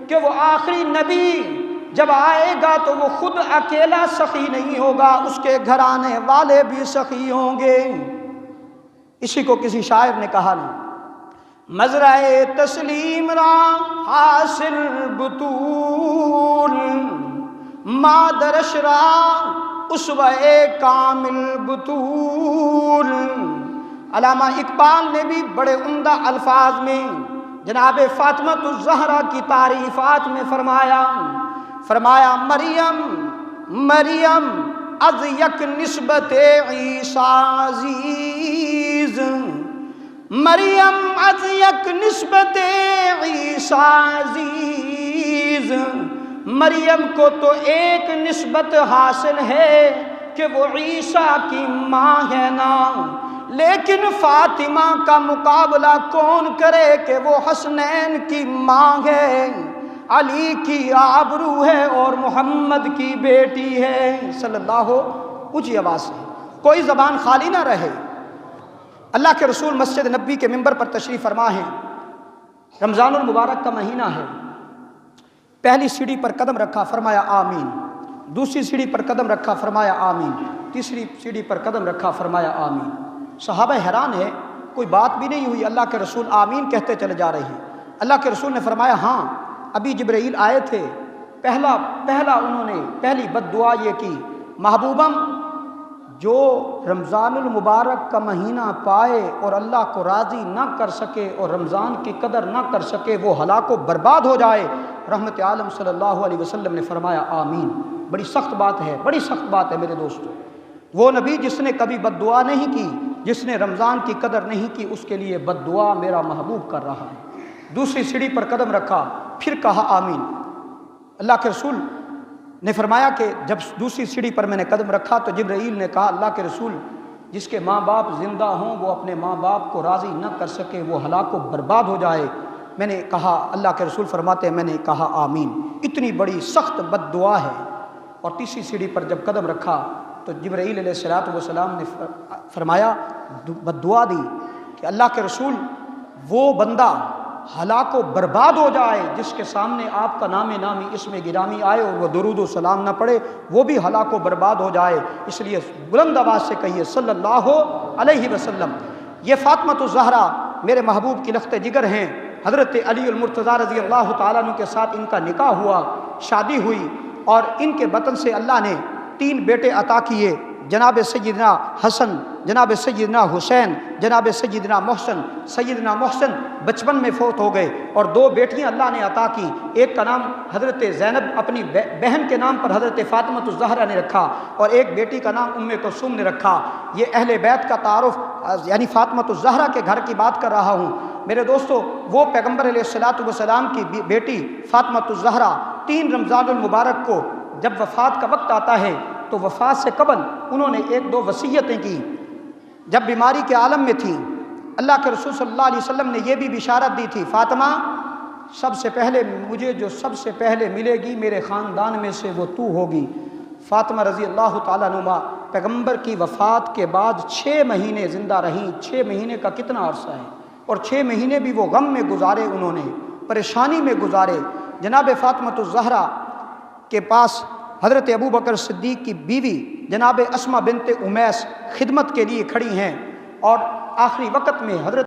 کہ وہ آخری نبی جب آئے گا تو وہ خود اکیلا سخی نہیں ہوگا، اس کے گھرانے والے بھی سخی ہوں گے۔ اسی کو کسی شاعر نے کہا نا، مزرعے تسلیم را حاصل بطول، مادرش را اسوہ کامل بطول۔ علامہ اقبال نے بھی بڑے عمدہ الفاظ میں جناب فاطمہ الزہرا کی تعریفات میں فرمایا مریم مریم از یک نسبت عیسیٰ عزیز، مریم از یک نسبت عیسیٰ عزیز، مریم کو تو ایک نسبت حاصل ہے کہ وہ عیسیٰ کی ماں ہے نا، لیکن فاطمہ کا مقابلہ کون کرے کہ وہ حسنین کی ماں ہے، علی کی آبرو ہے اور محمد کی بیٹی ہے صلی اللہ۔ اونچی آواز سے کوئی زبان خالی نہ رہے۔ اللہ کے رسول مسجد نبی کے منبر پر تشریف فرما ہیں، رمضان المبارک کا مہینہ ہے، پہلی سیڑھی پر قدم رکھا، فرمایا آمین، دوسری سیڑھی پر قدم رکھا، فرمایا آمین، تیسری سیڑھی پر قدم رکھا، فرمایا آمین۔ صحابہ حیران ہے، کوئی بات بھی نہیں ہوئی، اللہ کے رسول آمین کہتے چلے جا رہے ہیں۔ اللہ کے رسول نے فرمایا ہاں، ابھی جبرائیل آئے تھے، پہلا انہوں نے پہلی بد دعا یہ کی، محبوبم جو رمضان المبارک کا مہینہ پائے اور اللہ کو راضی نہ کر سکے اور رمضان کی قدر نہ کر سکے وہ ہلاک و برباد ہو جائے۔ رحمت عالم صلی اللہ علیہ وسلم نے فرمایا آمین۔ بڑی سخت بات ہے، بڑی سخت بات ہے میرے دوستو۔ وہ نبی جس نے کبھی بد دعا نہیں کی، جس نے رمضان کی قدر نہیں کی، اس کے لیے بد دعا میرا محبوب کر رہا ہے۔ دوسری سیڑھی پر قدم رکھا، پھر کہا آمین۔ اللہ کے رسول نے فرمایا کہ جب دوسری سیڑھی پر میں نے قدم رکھا تو جبرائیل نے کہا اللہ کے رسول جس کے ماں باپ زندہ ہوں وہ اپنے ماں باپ کو راضی نہ کر سکے وہ ہلاک و برباد ہو جائے۔ میں نے کہا، اللہ کے رسول فرماتے ہیں میں نے کہا آمین۔ اتنی بڑی سخت بد دعا ہے۔ اور تیسری سیڑھی پر جب قدم رکھا تو جبرائیل علیہ السلام نے فرمایا، بد دعا دی کہ اللہ کے رسول وہ بندہ ہلاک و برباد ہو جائے جس کے سامنے آپ کا نام نامی اسم گرامی آئے اور وہ درود و سلام نہ پڑھے، وہ بھی ہلاک و برباد ہو جائے۔ اس لیے بلند آواز سے کہیے صلی اللہ علیہ وسلم۔ یہ فاطمہ الزہرا میرے محبوب کی لخت جگر ہیں۔ حضرت علی المرتضیٰ رضی اللہ تعالیٰ عنہ کے ساتھ ان کا نکاح ہوا، شادی ہوئی، اور ان کے بطن سے اللہ نے 3 بیٹے عطا کیے، جناب سیدنا حسن، جناب سیدنا حسین، جناب سیدنا محسن۔ سیدنا محسن بچپن میں فوت ہو گئے اور 2 بیٹیاں اللہ نے عطا کی، ایک کا نام حضرت زینب اپنی بہن کے نام پر حضرت فاطمہ الزہرا نے رکھا، اور ایک بیٹی کا نام ام کلثوم نے رکھا۔ یہ اہل بیت کا تعارف یعنی فاطمہ الزہرا کے گھر کی بات کر رہا ہوں میرے دوستو۔ وہ پیغمبر علیہ السلام کی بیٹی فاطمہ الزہرا 3 رمضان المبارک کو جب وفات کا وقت آتا ہے تو وفات سے قبل انہوں نے 1-2 وصیتیں کی۔ جب بیماری کے عالم میں تھیں اللہ کے رسول صلی اللہ علیہ وسلم نے یہ بھی بشارت دی تھی، فاطمہ سب سے پہلے مجھے جو سب سے پہلے ملے گی میرے خاندان میں سے وہ تو ہوگی۔ فاطمہ رضی اللہ تعالیٰ عنہ پیغمبر کی وفات کے بعد 6 مہینے زندہ رہیں۔ 6 مہینے کا کتنا عرصہ ہے، اور 6 مہینے بھی وہ غم میں گزارے، انہوں نے پریشانی میں گزارے۔ جناب فاطمہ الزہرا کے پاس حضرت ابوبکر صدیق کی بیوی جناب اسماء بنت امیس خدمت کے لیے کھڑی ہیں، اور آخری وقت میں حضرت